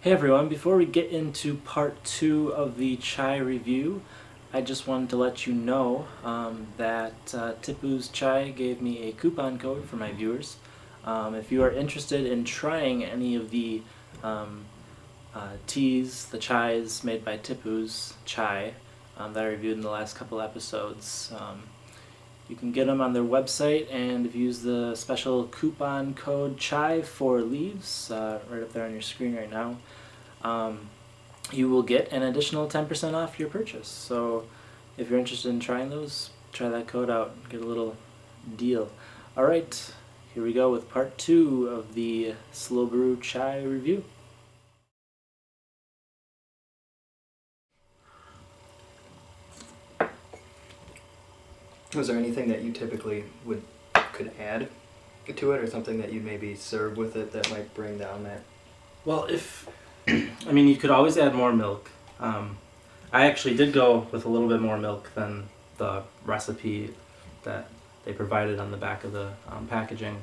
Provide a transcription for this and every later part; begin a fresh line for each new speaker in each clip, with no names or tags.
Hey everyone, before we get into part 2 of the chai review, I just wanted to let you know that Tipu's Chai gave me a coupon code for my viewers. If you are interested in trying any of the teas, the chais made by Tipu's Chai that I reviewed in the last couple episodes, you can get them on their website, and if you use the special coupon code CHAI4LEAVES, right up there on your screen right now, you will get an additional 10% off your purchase. So if you're interested in trying those, try that code out and get a little deal. Alright, here we go with part 2 of the Slow Brew Chai review.
Was there anything that you typically could add to it, or something that you'd maybe serve with it that might bring down that?
Well, I mean, you could always add more milk. I actually did go with a little bit more milk than the recipe that they provided on the back of the packaging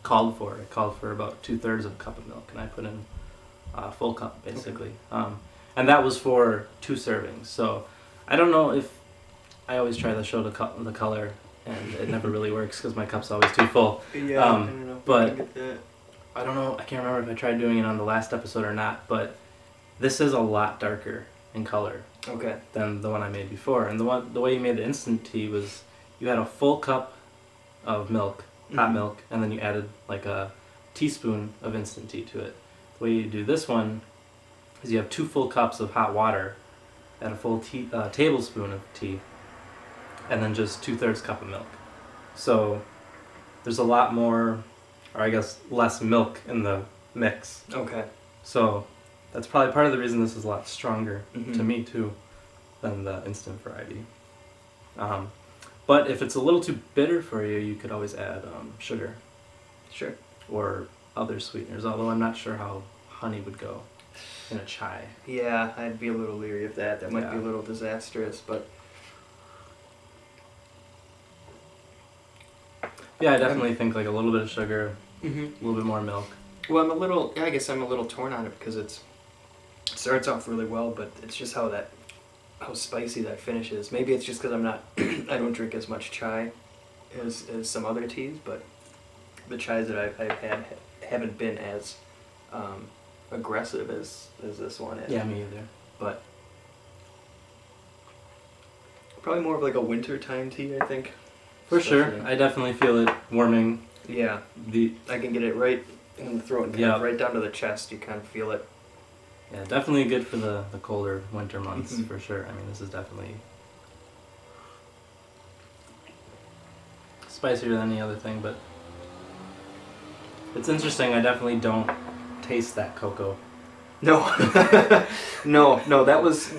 called for. It called for about 2/3 of a cup of milk, and I put in a full cup, basically. Okay. And that was for 2 servings. So I don't know if I always try to show the color, and it never really works because my cup's always too full.
Yeah, I don't know.
But I don't know, I can't remember if I tried doing it on the last episode or not, but this is a lot darker in color than the one I made before. And the way you made the instant tea was you had a full cup of milk, hot milk, and then you added like a teaspoon of instant tea to it. The way you do this one is you have 2 full cups of hot water, add a full tablespoon of tea, and then just 2/3 cup of milk. So there's a lot more, or I guess less milk in the mix.
Okay.
So that's probably part of the reason this is a lot stronger to me too than the instant variety. But if it's a little too bitter for you, you could always add sugar.
Sure.
Or other sweeteners, although I'm not sure how honey would go in a chai.
Yeah, I'd be a little leery of that. That might be a little disastrous, but...
Yeah, I definitely think like a little bit of sugar, a little bit more milk.
Well, I guess I'm a little torn on it because it starts off really well, but it's just how spicy that finishes. Maybe it's just because I don't drink as much chai as some other teas, but the chais that I've had haven't been as aggressive as this one is.
Yeah, me either.
But probably more of like a wintertime tea, I think.
For sure, I definitely feel it warming.
Yeah, I can get it right in the throat and kind of right down to the chest. You kind of feel it.
Yeah, definitely good for the colder winter months, for sure. I mean, this is definitely spicier than any other thing, but it's interesting. I definitely don't taste that cocoa.
No, no. That was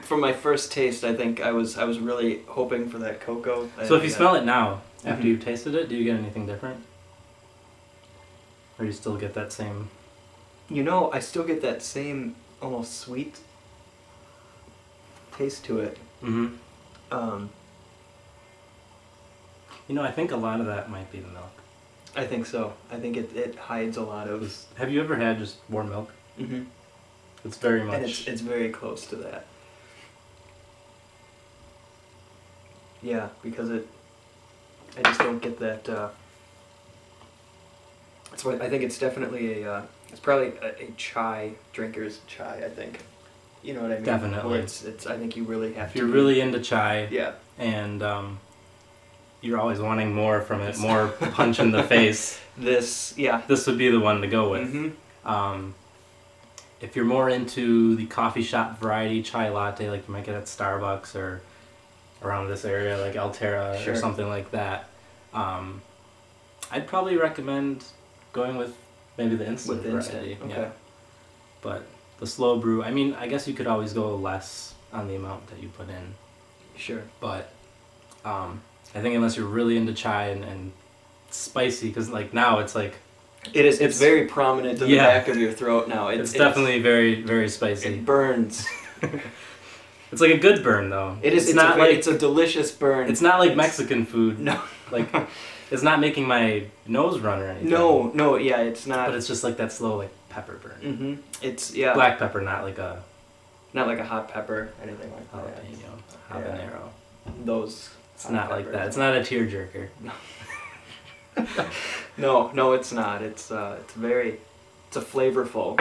from my first taste. I think I was really hoping for that cocoa.
So if you smell it now, after you've tasted it, do you get anything different, or do you still get that same?
You know, I still get that same almost sweet taste to it.
You know, I think a lot of that might be the milk.
I think so. I think it hides a lot of.
Have you ever had just warm milk? It's very much.
And it's very close to that. Yeah, because I just don't get that. That's why I think it's definitely it's probably a chai drinker's chai. I think. You know what I mean?
Definitely.
Where it's. I think you really have
if
to.
You're really into chai.
Yeah.
And you're always wanting more from it, more punch in the face.
This
would be the one to go with. If you're more into the coffee shop variety chai latte, like you might get at Starbucks or around this area, like Altera or something like that, I'd probably recommend going with maybe the instant variety.
Okay.
Yeah. But the slow brew, I mean, I guess you could always go less on the amount that you put in.
Sure.
But I think unless you're really into chai and spicy, because like now it's like
it's very prominent in the back of your throat now.
It's definitely very, very spicy.
It burns.
It's like a good burn though.
It is. It's a delicious burn.
It's not like Mexican food.
No.
Like it's not making my nose run or anything.
No, yeah, it's not.
But it's just like that slow like pepper burn.
Mm-hmm. It's, yeah.
Black pepper, not like a
hot pepper, anything like that.
Habanero.
Those.
It's not like that. It's not a tearjerker.
No, it's not. It's a flavorful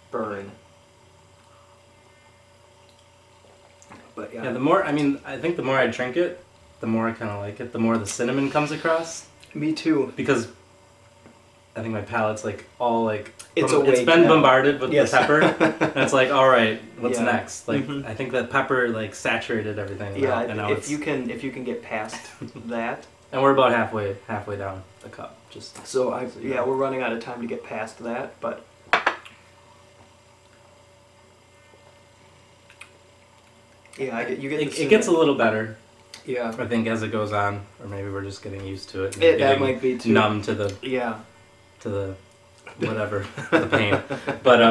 burn. But yeah.
Yeah, I think the more I drink it, the more I kind of like it. The more the cinnamon comes across.
Me too.
Because I think my palate's like all like
it's
been bombarded with the pepper, and it's like, all right, what's next? Like I think that pepper like saturated everything.
Yeah,
and now
if you can get past that.
And we're about halfway down the cup.
We're running out of time to get past that, but. Yeah,
it gets a little better.
Yeah.
I think as it goes on, or maybe we're just getting used to it.
That might be too
numb to the to the whatever the pain. But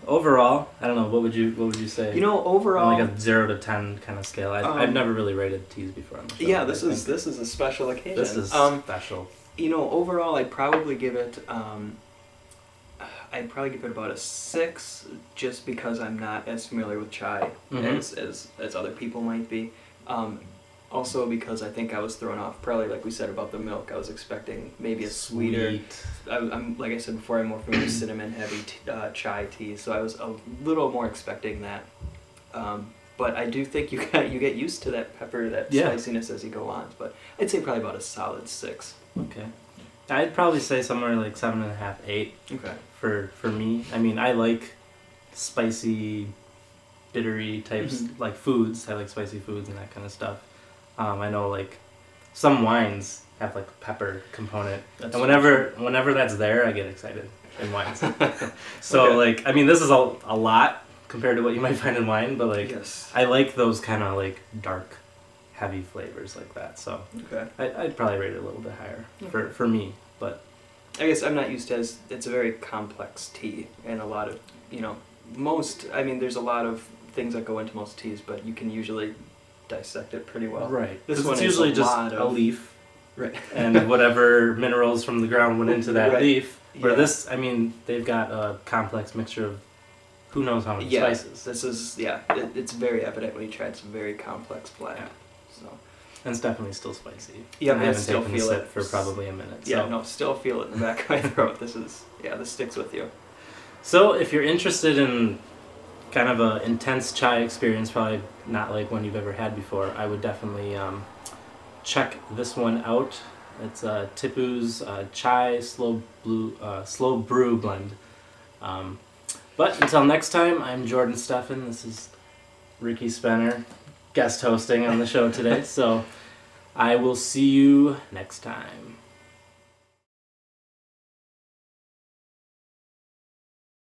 overall, I don't know. What would you say?
Overall,
on like a 0 to 10 kind of scale. I've never really rated teas before on the show.
Yeah, this is a special occasion.
This is special.
Overall, I'd probably give it. I'd probably give it about a 6, just because I'm not as familiar with chai as other people might be. Also because I think I was thrown off, probably like we said about the milk. I was expecting maybe a sweeter. I'm like I said before, I'm more familiar with cinnamon heavy chai tea, so I was a little more expecting that. But I do think you get used to that pepper, that spiciness as you go on. But I'd say probably about a solid 6.
Okay. I'd probably say somewhere like 7.5, 8.
Okay.
For me, I like spicy, bittery types like foods. I like spicy foods and that kind of stuff. I know like some wines have like a pepper component, and whenever that's there, I get excited in wines. So this is a lot compared to what you might find in wine, but I like those kind of like dark, heavy flavors like that. So I'd probably rate it a little bit higher for me, but.
I guess I'm not used to it's a very complex tea, and a lot of, there's a lot of things that go into most teas, but you can usually dissect it pretty well.
Right.
This one
is usually just a leaf.
Right.
And whatever minerals from the ground went into that leaf. Where this, they've got a complex mixture of who knows how many spices.
This is, it's very evident when you try some very complex blend. Yeah. So.
And it's definitely still spicy.
Yeah,
I haven't
still
taken
feel
a
it
sip for probably a minute.
Yeah, still feel it in the back of my throat. This sticks with you.
So if you're interested in kind of a intense chai experience, probably not like one you've ever had before, I would definitely check this one out. It's Tipu's chai slow brew blend. But until next time, I'm Jordan Steffen. This is Ricky Spenner, guest hosting on the show today. So I will see you next time.